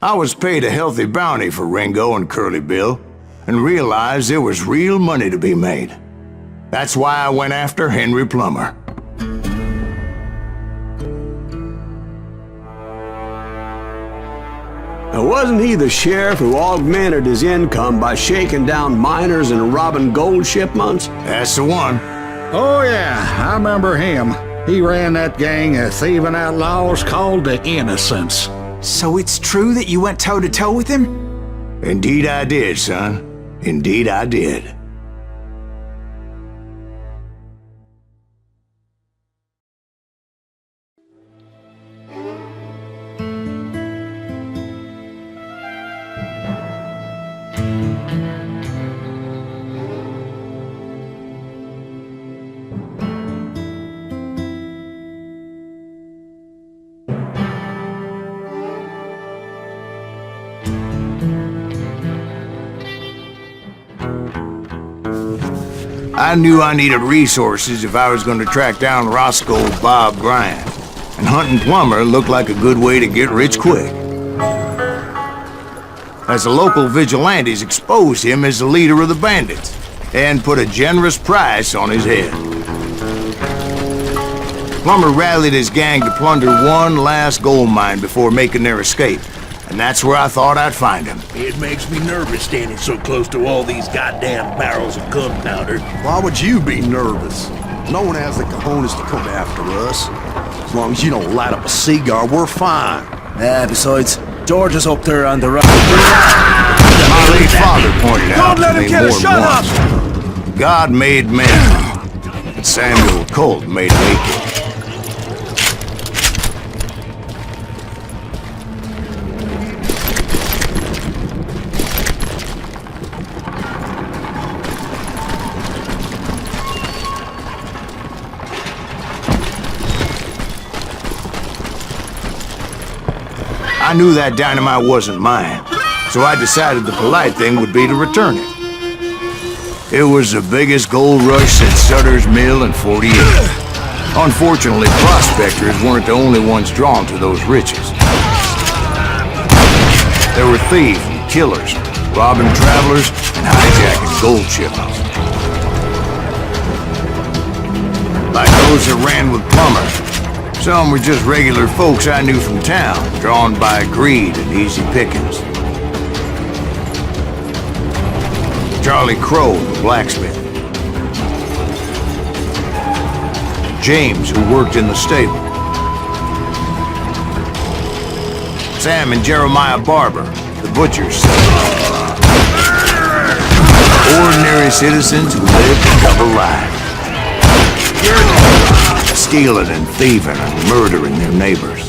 I was paid a healthy bounty for Ringo and Curly Bill, and realized there was real money to be made. That's why I went after Henry Plummer. Now, wasn't he the sheriff who augmented his income by shaking down miners and robbing gold shipments? That's the one. Oh yeah, I remember him. He ran that gang of thieving outlaws called the Innocents. So it's true that you went toe-to-toe with him? Indeed I did, son. Indeed I did. I knew I needed resources if I was going to track down Roscoe Bob Bryant, and hunting Plummer looked like a good way to get rich quick. As the local vigilantes exposed him as the leader of the bandits, and put a generous price on his head. Plummer rallied his gang to plunder one last gold mine before making their escape, and that's where I thought I'd find him. It makes me nervous standing so close to all these goddamn barrels of gunpowder. Why would you be nervous? No one has the cojones to come after us. As long as you don't light up a cigar, we're fine. Besides, George is up there on the right. My late father pointed out Don't let to him me get a more than shut once. God made men, but Samuel Colt made Lincoln. I knew that dynamite wasn't mine, so I decided the polite thing would be to return it. It was the biggest gold rush since Sutter's Mill in '48. Unfortunately, prospectors weren't the only ones drawn to those riches. There were thieves and killers, robbing travelers and hijacking gold shipments. Like those that ran with Plummer. Some were just regular folks I knew from town, drawn by greed and easy pickings. Charlie Crow, the blacksmith. James, who worked in the stable. Sam and Jeremiah Barber, the butcher's son. Ordinary citizens who lived a double life. Stealing and thieving and murdering their neighbors.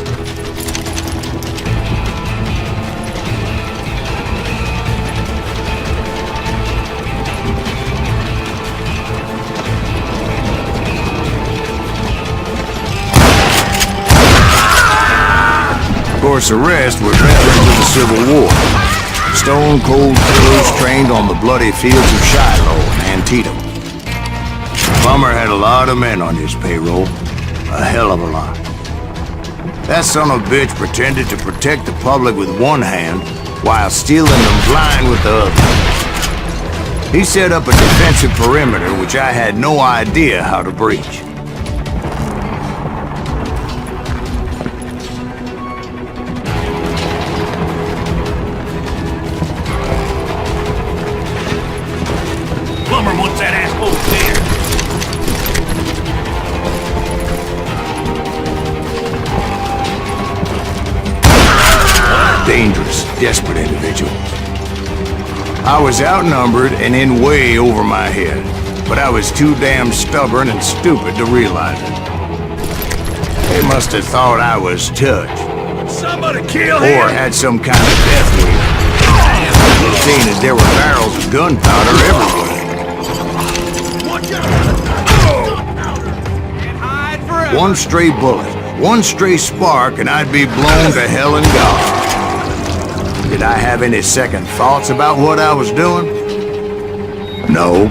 Of course, the rest were veterans of the Civil War. Stone-cold killers trained on the bloody fields of Shiloh and Antietam. Plummer had a lot of men on his payroll. A hell of a lot. That son of a bitch pretended to protect the public with one hand while stealing them blind with the other. He set up a defensive perimeter which I had no idea how to breach. Plummer wants that asshole there. Dangerous, desperate individuals. I was outnumbered and in way over my head, but I was too damn stubborn and stupid to realize it. They must have thought I was touched. Somebody kill him! Or had some kind of death wheel. Seeing as there were barrels of gunpowder everywhere. One stray bullet, one stray spark, and I'd be blown to hell and God. Did I have any second thoughts about what I was doing? No.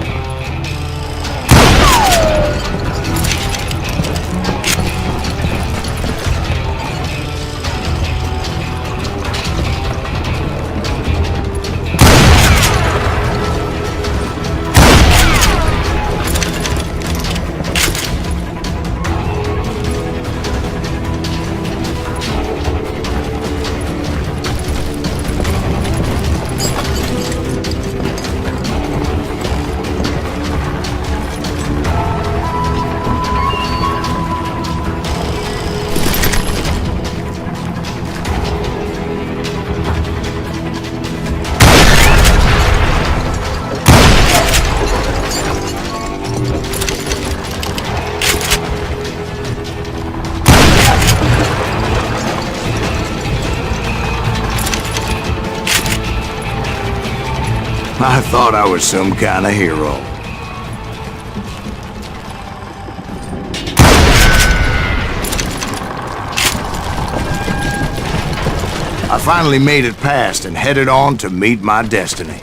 I thought I was some kind of hero. I finally made it past and headed on to meet my destiny.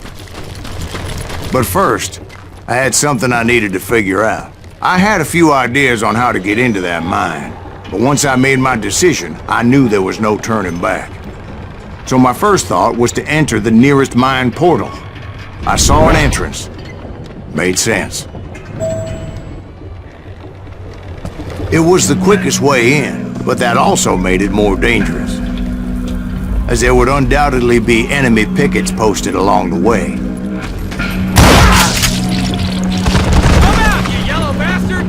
But first, I had something I needed to figure out. I had a few ideas on how to get into that mine, but once I made my decision, I knew there was no turning back. So my first thought was to enter the nearest mine portal. I saw an entrance. Made sense. It was the quickest way in, but that also made it more dangerous, as there would undoubtedly be enemy pickets posted along the way. Come out, you yellow bastard!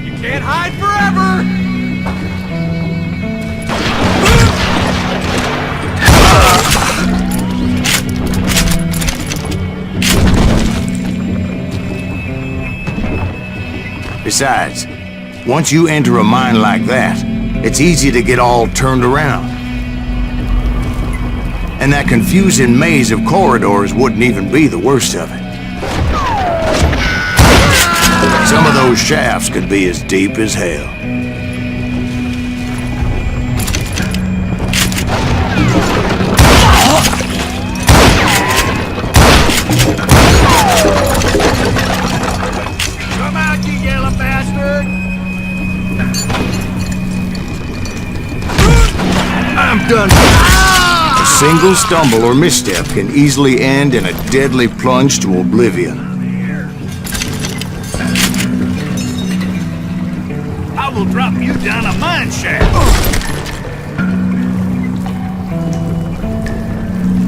You can't hide forever! Besides, once you enter a mine like that, it's easy to get all turned around. And that confusing maze of corridors wouldn't even be the worst of it. Some of those shafts could be as deep as hell. Come out, you yellow bastard! I'm done. A single stumble or misstep can easily end in a deadly plunge to oblivion. I will drop you down a mine shaft.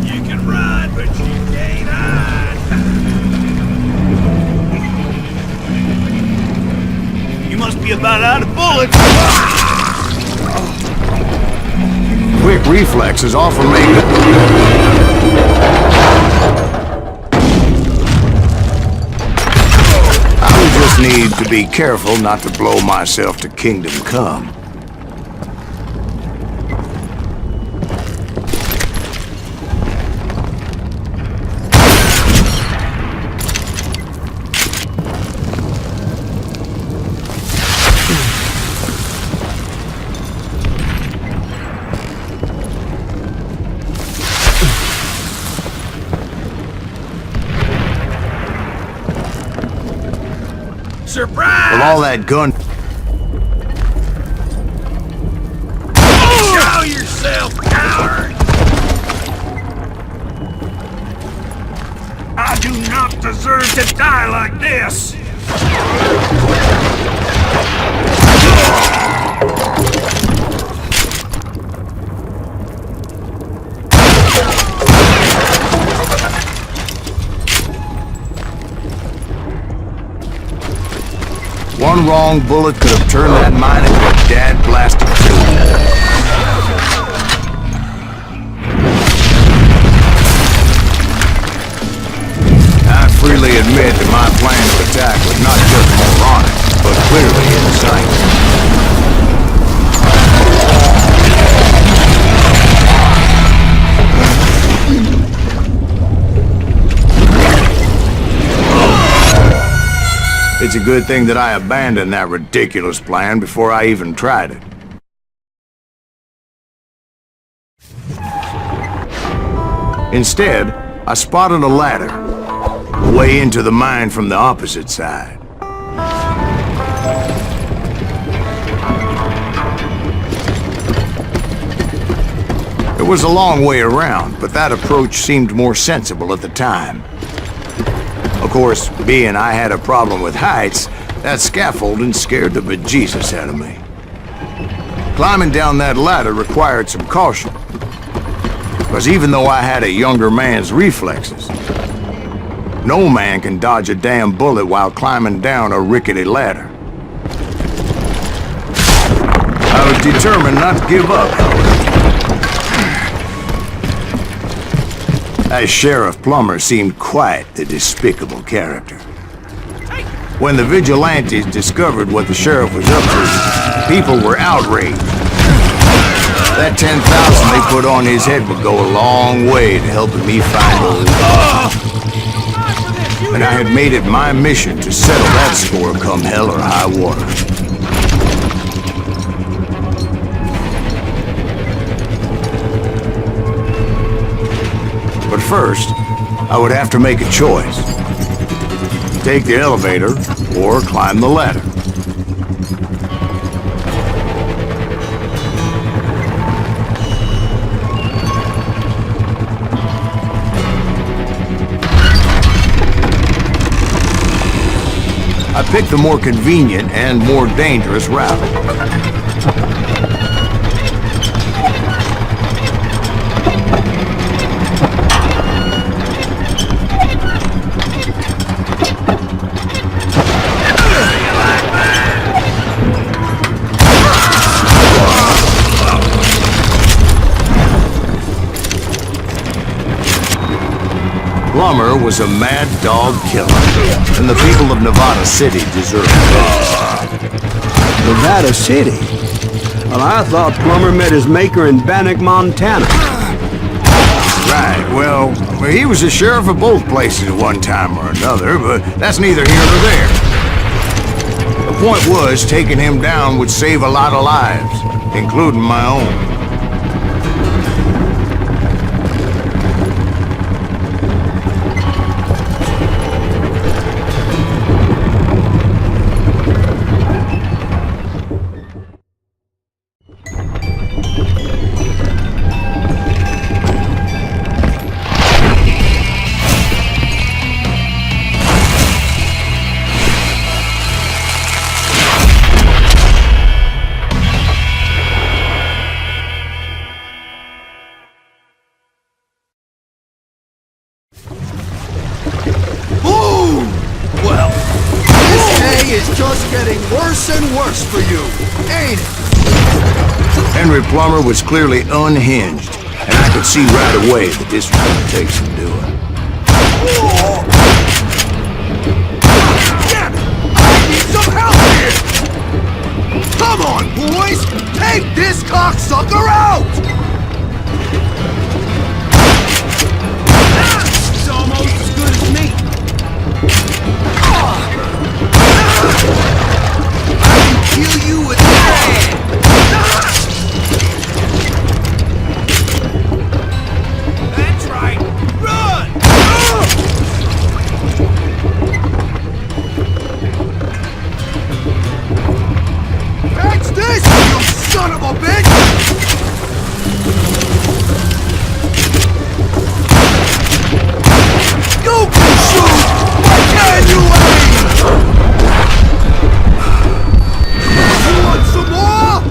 You can run, but you can't hide. You must be about out of bullets. Quick reflexes often make it. I would just need to be careful not to blow myself to kingdom come. Surprise! With all that gun... Show yourself, coward! I do not deserve to die like this! One wrong bullet could have turned that mine into a dad-blasted tomb. I freely admit that my plan of attack was not just moronic, but clearly It's a good thing that I abandoned that ridiculous plan before I even tried it. Instead, I spotted a ladder, a way into the mine from the opposite side. It was a long way around, but that approach seemed more sensible at the time. Of course, being I had a problem with heights, that scaffolding scared the bejesus out of me. Climbing down that ladder required some caution, because even though I had a younger man's reflexes, no man can dodge a damn bullet while climbing down a rickety ladder. I was determined not to give up, however. That Sheriff Plummer seemed quite the despicable character. When the vigilantes discovered what the sheriff was up to, people were outraged. That 10,000 they put on his head would go a long way to helping me find old. And I had made it my mission to settle that score come hell or high water. But first, I would have to make a choice. Take the elevator or climb the ladder. I picked the more convenient and more dangerous route. Plummer was a mad dog killer, and the people of Nevada City deserve it. Nevada City? Well, I thought Plummer met his maker in Bannock, Montana. Right, well, he was the sheriff of both places at one time or another, but that's neither here nor there. The point was, taking him down would save a lot of lives, including my own. And worse for you, ain't it? Henry Plummer was clearly unhinged, and I could see right away that this was going to take some doing. Damn it! I need some help here! Come on, boys! Take this cocksucker out! It's almost as good as me. Kill you with that! That's right! Run! Catch this, you son of a bitch! You can shoot! Why can't you aim? Want some more?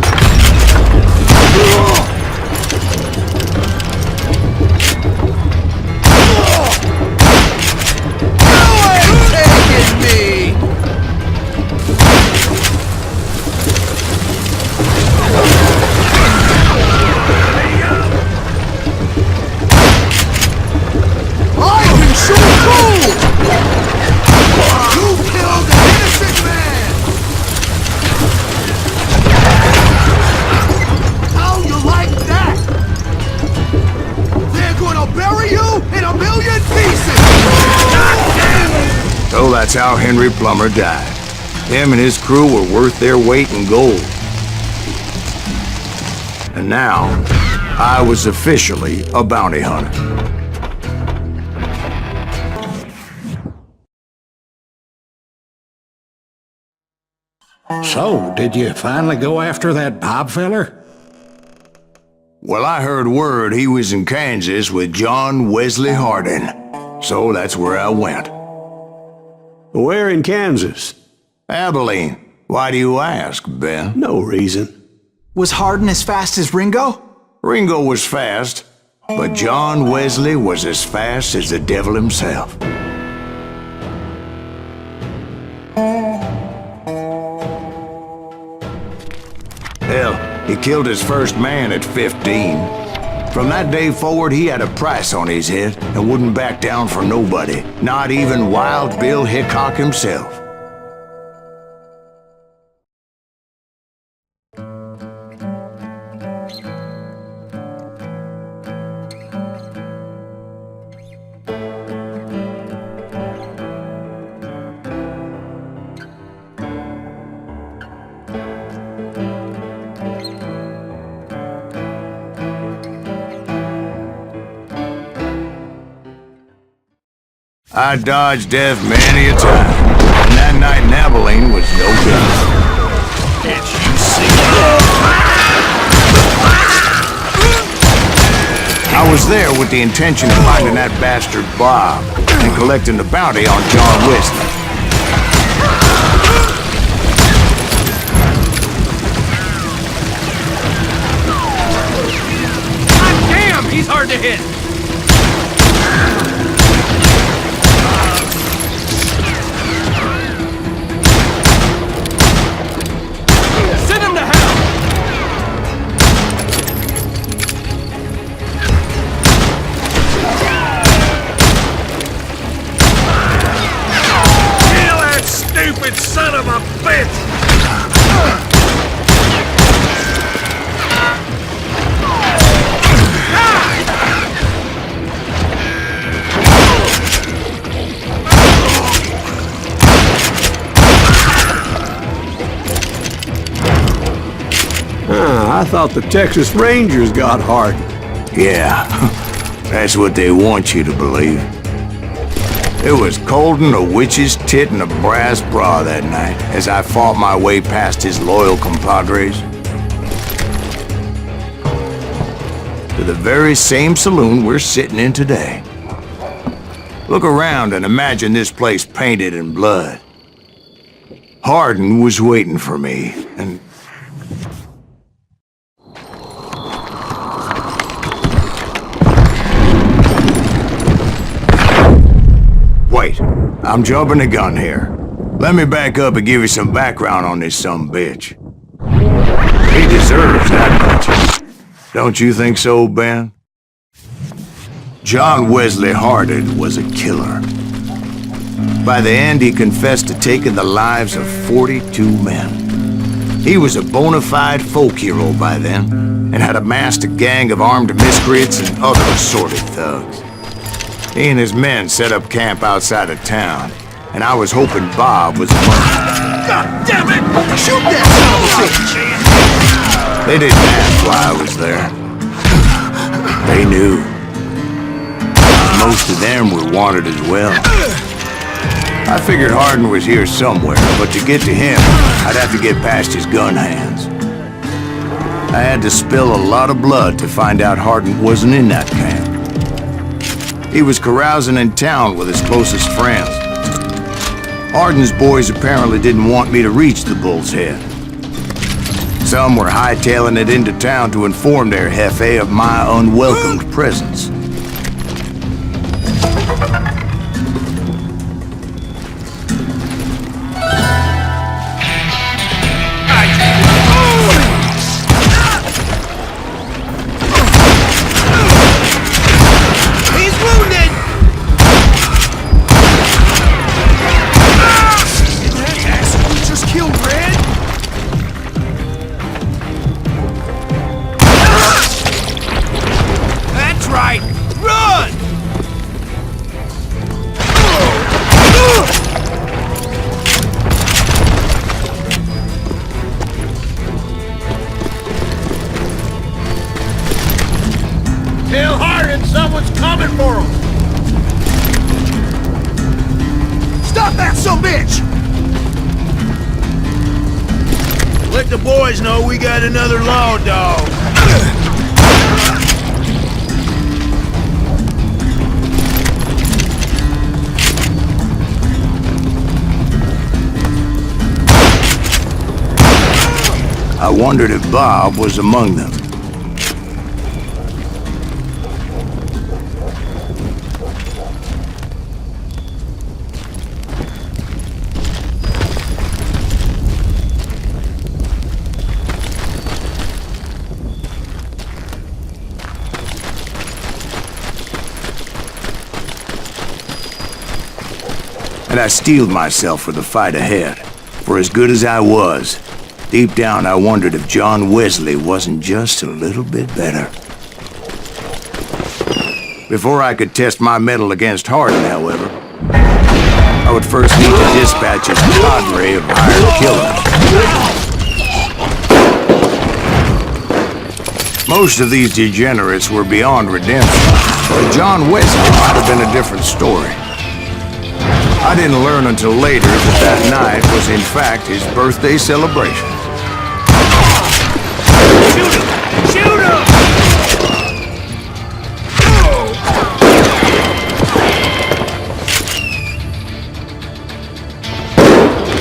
You ain't taking me! I can shoot too! You killed an innocent man! How you like that? They're gonna bury you in a million pieces! So that's how Henry Plummer died. Him and his crew were worth their weight in gold. And now, I was officially a bounty hunter. So, did you finally go after that Bob feller? Well, I heard word he was in Kansas with John Wesley Hardin. So that's where I went. Where in Kansas? Abilene. Why do you ask, Ben? No reason. Was Hardin as fast as Ringo? Ringo was fast, but John Wesley was as fast as the devil himself. Hell, he killed his first man at 15. From that day forward, he had a price on his head and wouldn't back down for nobody, not even Wild Bill Hickok himself. I dodged death many a time, and that night in Abilene was no good. Can't you see? I was there with the intention of finding that bastard Bob and collecting the bounty on John Wesley. God damn, he's hard to hit. Send him to hell. Kill that stupid son of a bitch! I thought the Texas Rangers got hardened. Yeah, that's what they want you to believe. It was cold and a witch's tit and a brass bra that night as I fought my way past his loyal compadres to the very same saloon we're sitting in today. Look around and imagine this place painted in blood. Hardin was waiting for me, and wait, I'm jumping the gun here. Let me back up and give you some background on this sumbitch. He deserves that much. Don't you think so, Ben? John Wesley Hardin was a killer. By the end, he confessed to taking the lives of 42 men. He was a bona fide folk hero by then, and had amassed a gang of armed miscreants and other assorted thugs. He and his men set up camp outside of town, and I was hoping Bob was among them. God damn it! Shoot that son of a bitch! They didn't ask why I was there. They knew. Most of them were wanted as well. I figured Hardin was here somewhere, but to get to him, I'd have to get past his gun hands. I had to spill a lot of blood to find out Hardin wasn't in that camp. He was carousing in town with his closest friends. Hardin's boys apparently didn't want me to reach the Bull's Head. Some were hightailing it into town to inform their jefe of my unwelcomed presence. Tell Hardin someone's coming for him! Stop that sumbitch! Let the boys know we got another law dog. I wondered if Bob was among them. and I steeled myself for the fight ahead. For as good as I was, deep down I wondered if John Wesley wasn't just a little bit better. Before I could test my mettle against Hardin, however, I would first need to dispatch his cadre of hired killers. Most of these degenerates were beyond redemption, but John Wesley might have been a different story. I didn't learn until later that that night was in fact his birthday celebration. Shoot him! Shoot him!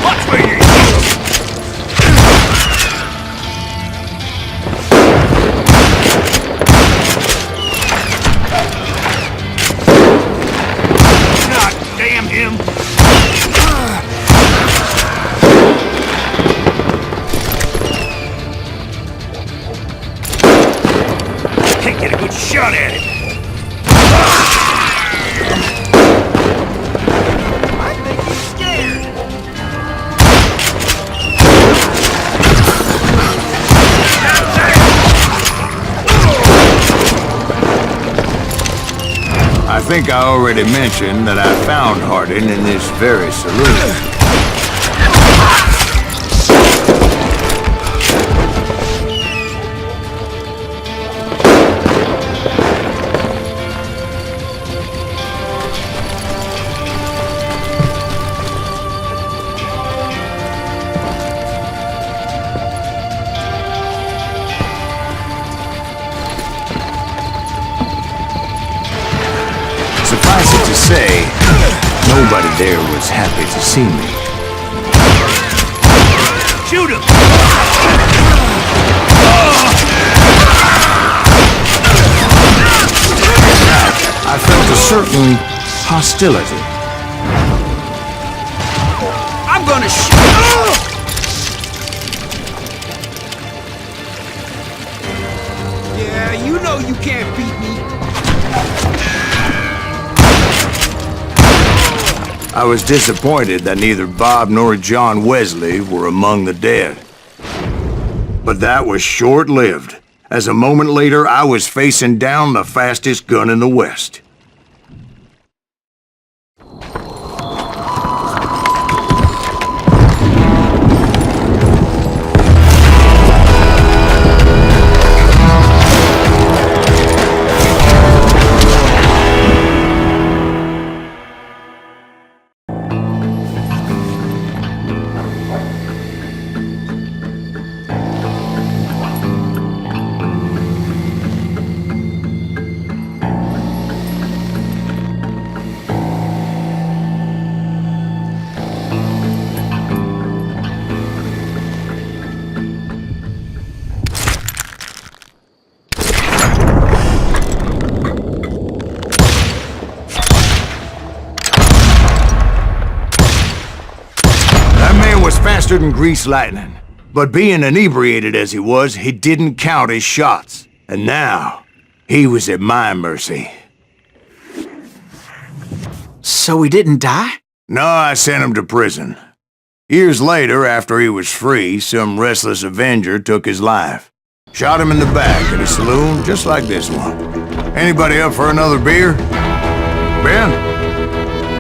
Watch where you shoot him! God damn him! Can't get a good shot at him. I think he's scared. I think I already mentioned that I found Hardin in this very saloon. Suffice it to say, nobody there was happy to see me. Shoot him! I felt a certain hostility. I'm gonna shoot! Yeah, you know you can't beat me. I was disappointed that neither Bob nor John Wesley were among the dead. But that was short-lived, as a moment later I was facing down the fastest gun in the West. Faster than greased lightning. But being inebriated as he was, he didn't count his shots. And now, he was at my mercy. So he didn't die? No, I sent him to prison. Years later, after he was free, some restless avenger took his life. Shot him in the back at a saloon just like this one. Anybody up for another beer? Ben?